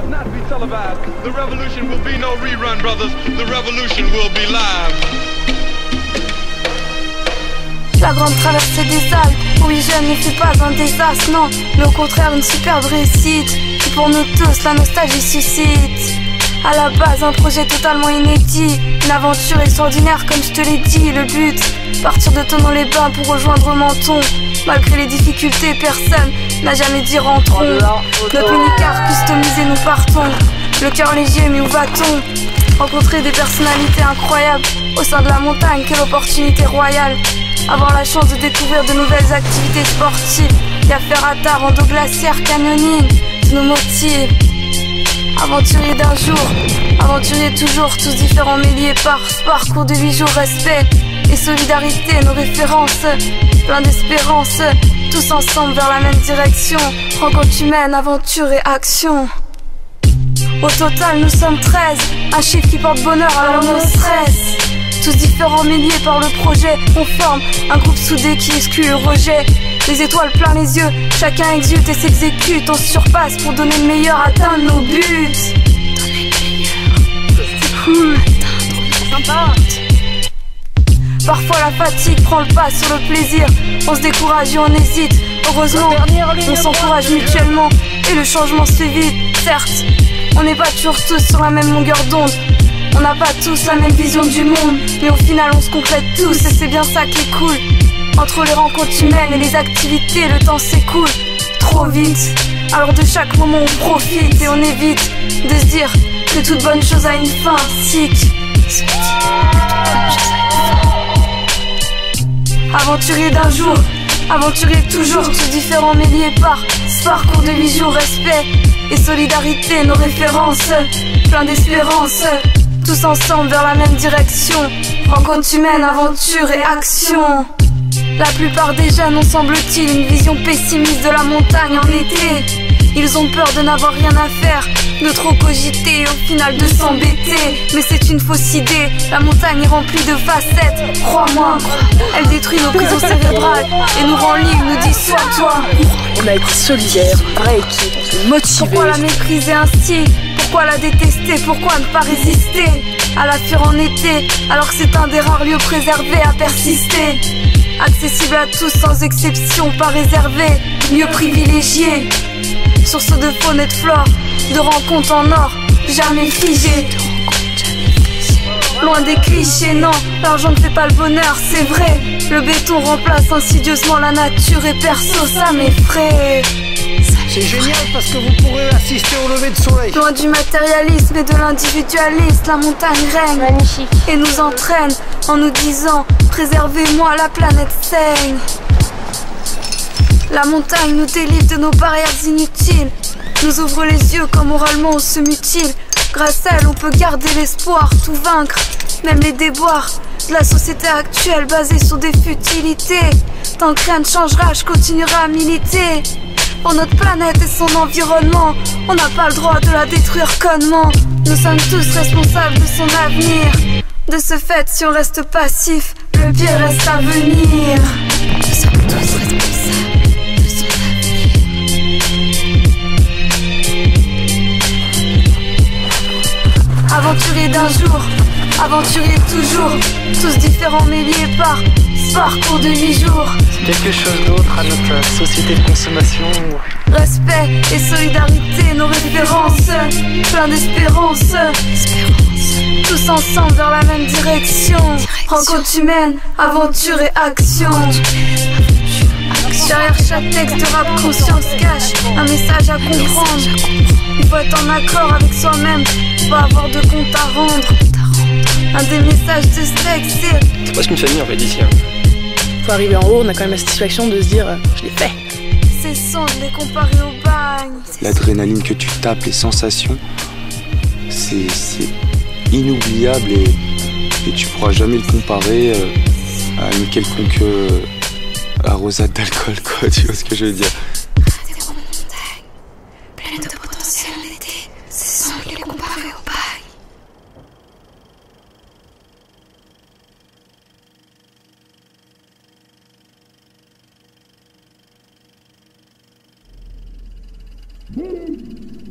Not be televised. The revolution will be no rerun, brothers. The revolution will be live. La grande traversée des Alpes, oui jeune ne fut pas un désastre, non, mais au contraire une superbe réussite, qui pour nous tous la nostalgie suscite. À la base un projet totalement inédit, une aventure extraordinaire comme je te l'ai dit. Le but, partir de Thonon-les-Bains pour rejoindre Menton. Malgré les difficultés, personne n'a jamais dit rentrons. Notre mini-car customisé, nous partons. Le cœur léger, mais où va-t-on? Rencontrer des personnalités incroyables au sein de la montagne, quelle opportunité royale. Avoir la chance de découvrir de nouvelles activités sportives. Y a faire à tard, rando glaciaire, canyoning, tout nous motive. Aventurier d'un jour, aventurier toujours, tous différents mêlés par ce parcours de 8 jours, respect et solidarité, nos références, plein d'espérance, tous ensemble vers la même direction, rencontre humaine, aventure et action. Au total nous sommes 13, un chiffre qui porte bonheur alors nos stress. Tous différents mêlés par le projet, on forme un groupe soudé qui exclut le rejet. Les étoiles plein les yeux, chacun exulte et s'exécute. On se surpasse pour donner le meilleur, atteindre nos buts. Donner le meilleur, c'est cool. Atteindre nos buts. Parfois la fatigue prend le pas sur le plaisir. On se décourage et on hésite. Heureusement, on s'encourage mutuellement et le changement se fait vite. Certes, on n'est pas toujours tous sur la même longueur d'onde. On n'a pas tous la même vision du monde, mais au final on se complète tous et c'est bien ça qui est cool. Entre les rencontres humaines et les activités, le temps s'écoule trop vite. Alors de chaque moment on profite et on évite de se dire que toute bonne chose a une fin. Sick. Aventurier d'un jour, aventurier toujours, tous différents mêlés par ce parcours de 8 jours, respect et solidarité, nos références, plein d'espérance. Tous ensemble vers la même direction, rencontre humaine, aventure et action. La plupart des jeunes ont semble-t-il une vision pessimiste de la montagne en été. Ils ont peur de n'avoir rien à faire, de trop cogiter et au final de s'embêter. Mais c'est une fausse idée, la montagne est remplie de facettes, crois-moi. Elle détruit nos prisons cérébrales et nous rend libres, nous dit sois-toi. On a été solidaires, vraie équipe, motivés. Pourquoi la mépriser ainsi? Pourquoi la détester? Pourquoi ne pas résister à la fuir en été, alors que c'est un des rares lieux préservés à persister? Accessible à tous sans exception, pas réservé, mieux privilégié. Source de faune et de flore, de rencontres en or, jamais figé. Loin des clichés, non, l'argent ne fait pas le bonheur, c'est vrai. Le béton remplace insidieusement la nature et perso, ça m'effraie. C'est génial parce que vous pourrez assister au lever de soleil. Loin du matérialisme et de l'individualisme, la montagne règne. Magnifique. Et nous entraîne en nous disant préservez-moi, la planète saigne. La montagne nous délivre de nos barrières inutiles, nous ouvre les yeux comme oralement on se mutile. Grâce à elle on peut garder l'espoir, tout vaincre, même les déboires de la société actuelle basée sur des futilités. Tant que rien ne changera, je continuerai à militer pour notre planète et son environnement. On n'a pas le droit de la détruire connement. Nous sommes tous responsables de son avenir. De ce fait, si on reste passif, le pire reste à venir. Nous sommes tous responsables de son avenir. Aventurier d'un jour, aventurier toujours, tous différents mêlés par ce parcours de 8 jours. Quelque chose d'autre à notre société de consommation. Respect et solidarité, nos références, plein d'espérance. Tous ensemble vers la même direction. Rencontre humaine, aventure et action. Derrière chaque texte de rap, conscience cache un message à comprendre. Il faut être en accord avec soi-même, pas avoir de compte à rendre. Un des messages de ce texte, c'est presque une famille en fait ici. Faut arriver en haut, on a quand même la satisfaction de se dire je l'ai fait. C'est sans les comparer au bagne. L'adrénaline que tu tapes, les sensations, c'est inoubliable et tu pourras jamais le comparer à une quelconque arrosade d'alcool, quoi, tu vois ce que je veux dire. Pleine de potentiel en été, c'est sans les comparer au bagne. Hit it!